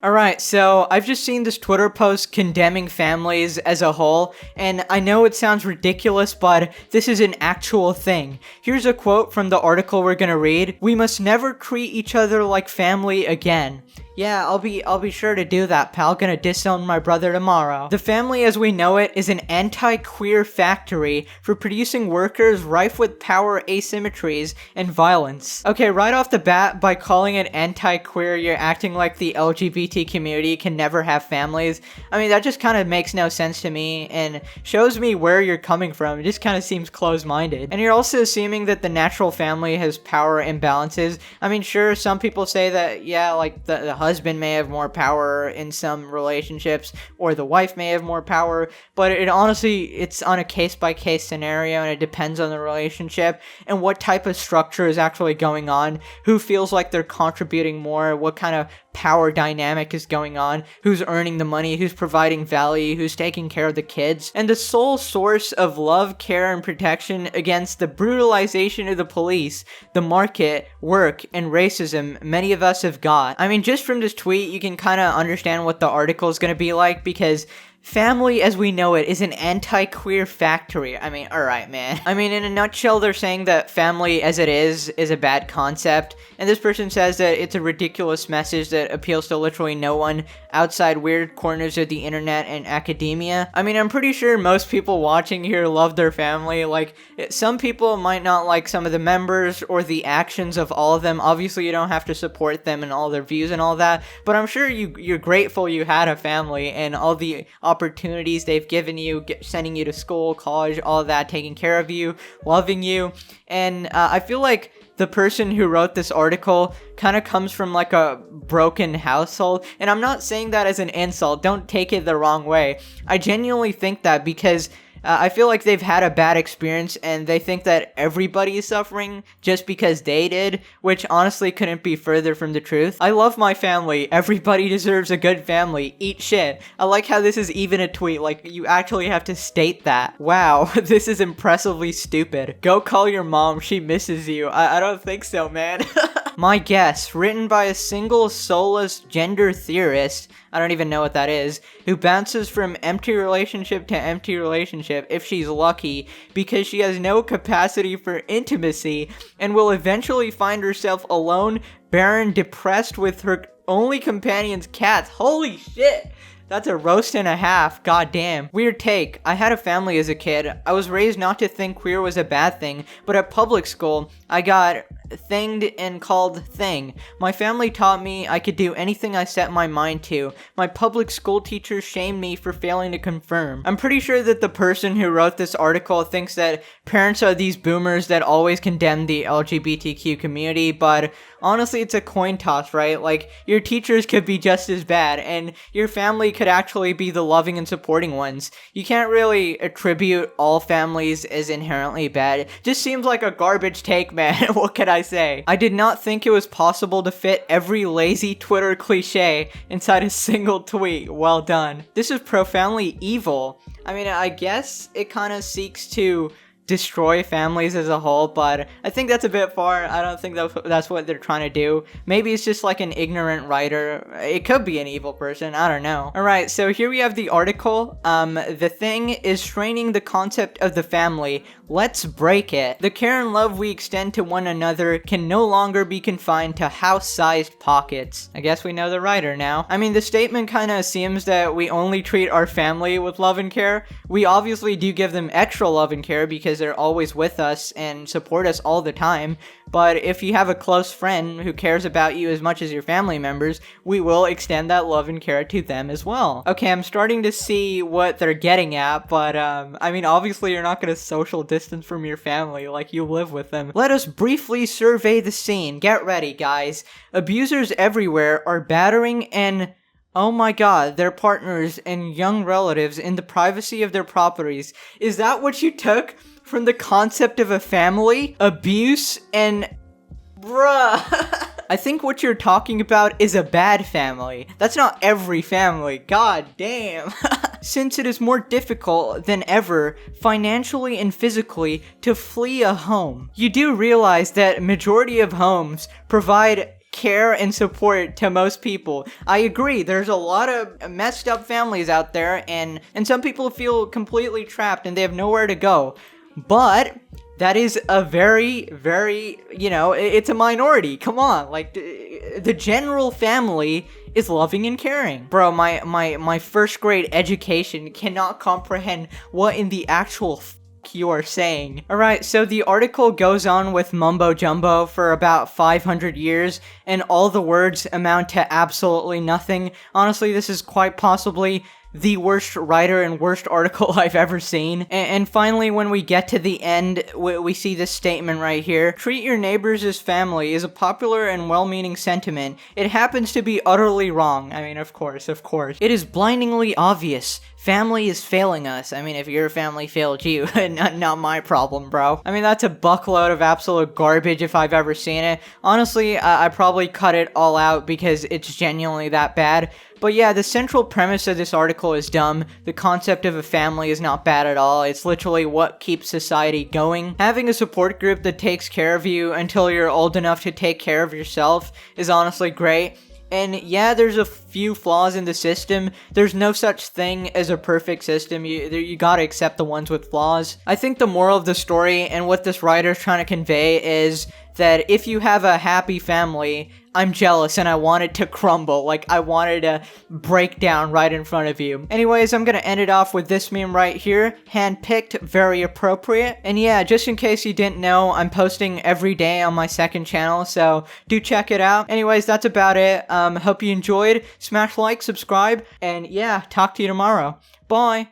Alright, so I've just seen this Twitter post condemning families as a whole, and I know it sounds ridiculous, but this is an actual thing. Here's a quote from the article we're gonna read. "We must never treat each other like family again." Yeah, I'll be sure to do that, pal. Gonna disown my brother tomorrow. "The family as we know it is an anti-queer factory for producing workers rife with power asymmetries and violence." Okay, right off the bat, by calling it anti-queer, you're acting like the LGBT community can never have families. I mean, that just kind of makes no sense to me and shows me where you're coming from. It just kind of seems close-minded. And you're also assuming that the natural family has power imbalances. I mean, sure, some people say that, yeah, like the husband may have more power in some relationships, or the wife may have more power, but it's on a case-by-case scenario, and it depends on the relationship and what type of structure is actually going on, who feels like they're contributing more, what kind of power dynamic is going on, who's earning the money, who's providing value, who's taking care of the kids, and the sole source of love, care, and protection against the brutalization of the police, the market, work, and racism many of us have got. I mean, just from this tweet, you can kind of understand what the article is going to be like, because family as we know it is an anti-queer factory. I mean, alright, man. I mean, in a nutshell, they're saying that family as it is a bad concept, and this person says that it's a ridiculous message that appeals to literally no one outside weird corners of the internet and academia. I mean, I'm pretty sure most people watching here love their family. Like, some people might not like some of the members or the actions of all of them. Obviously, you don't have to support them and all their views and all that, but I'm sure you're grateful you had a family and all the opportunities they've given you, sending you to school, college, all that, taking care of you, loving you. And I feel like the person who wrote this article kind of comes from like a broken household, and I'm not saying that as an insult, don't take it the wrong way. I genuinely think that because I feel like they've had a bad experience and they think that everybody is suffering just because they did, which honestly couldn't be further from the truth. I love my family. Everybody deserves a good family. Eat shit. I like how this is even a tweet. Like, you actually have to state that. Wow, this is impressively stupid. Go call your mom. She misses you. I don't think so, man. My Guess, written by a single soulless gender theorist, I don't even know what that is, who bounces from empty relationship to empty relationship if she's lucky, because she has no capacity for intimacy and will eventually find herself alone, barren, depressed with her only companion's cats. Holy shit! That's a roast and a half, goddamn. Weird take. I had a family as a kid. I was raised not to think queer was a bad thing, but at public school, I got thinged and called thing. My family taught me I could do anything I set my mind to. My public school teachers shamed me for failing to confirm. I'm pretty sure that the person who wrote this article thinks that parents are these boomers that always condemn the LGBTQ community, but honestly, it's a coin toss, right? Like, your teachers could be just as bad, and your family could actually be the loving and supporting ones. You can't really attribute all families as inherently bad. It just seems like a garbage take, man. What can I say? I did not think it was possible to fit every lazy Twitter cliche inside a single tweet. Well done. This is profoundly evil. I mean, I guess it kind of seeks to destroy families as a whole, but I think that's a bit far. I don't think that's what they're trying to do. Maybe it's just like an ignorant writer. It could be an evil person. I don't know. Alright, so here we have the article. The thing is straining the concept of the family. Let's break it. The care and love we extend to one another can no longer be confined to house-sized pockets. I guess we know the writer now. I mean, the statement kind of assumes that we only treat our family with love and care. We obviously do give them extra love and care because they're always with us and support us all the time, but if you have a close friend who cares about you as much as your family members, we will extend that love and care to them as well. Okay, I'm starting to see what they're getting at, but I mean, obviously you're not going to social distance from your family, like you live with them. Let us briefly survey the scene. Get ready, guys. Abusers everywhere are battering and oh my god, their partners and young relatives in the privacy of their properties. Is that what you took from the concept of a family? Abuse and... bruh. I think what you're talking about is a bad family. That's not every family. God damn. Since it is more difficult than ever, financially and physically, to flee a home. You do realize that majority of homes provide care and support to most people. I agree, there's a lot of messed up families out there, and some people feel completely trapped and they have nowhere to go. But that is a very, very, it's a minority. Come on, like, the general family is loving and caring. Bro, my first grade education cannot comprehend what in the actual you are saying. Alright, so the article goes on with mumbo jumbo for about 500 years, and all the words amount to absolutely nothing. Honestly, this is quite possibly the worst writer and worst article I've ever seen. And finally, when we get to the end, we see this statement right here. Treat your neighbors as family is a popular and well-meaning sentiment. It happens to be utterly wrong. I mean, of course. It is blindingly obvious. Family is failing us. I mean, if your family failed you, not my problem, bro. I mean, that's a buckload of absolute garbage if I've ever seen it. Honestly, I probably cut it all out because it's genuinely that bad. But yeah, the central premise of this article is dumb. The concept of a family is not bad at all. It's literally what keeps society going. Having a support group that takes care of you until you're old enough to take care of yourself is honestly great. And yeah, there's a few flaws in the system. There's no such thing as a perfect system. You gotta accept the ones with flaws. I think the moral of the story and what this writer is trying to convey is that if you have a happy family, I'm jealous and I want it to crumble. Like, I wanted to break down right in front of you. Anyways, I'm gonna end it off with this meme right here. Handpicked, very appropriate. And yeah, just in case you didn't know, I'm posting every day on my second channel, so do check it out. Anyways, that's about it. Hope you enjoyed. Smash like, subscribe, and yeah, talk to you tomorrow. Bye!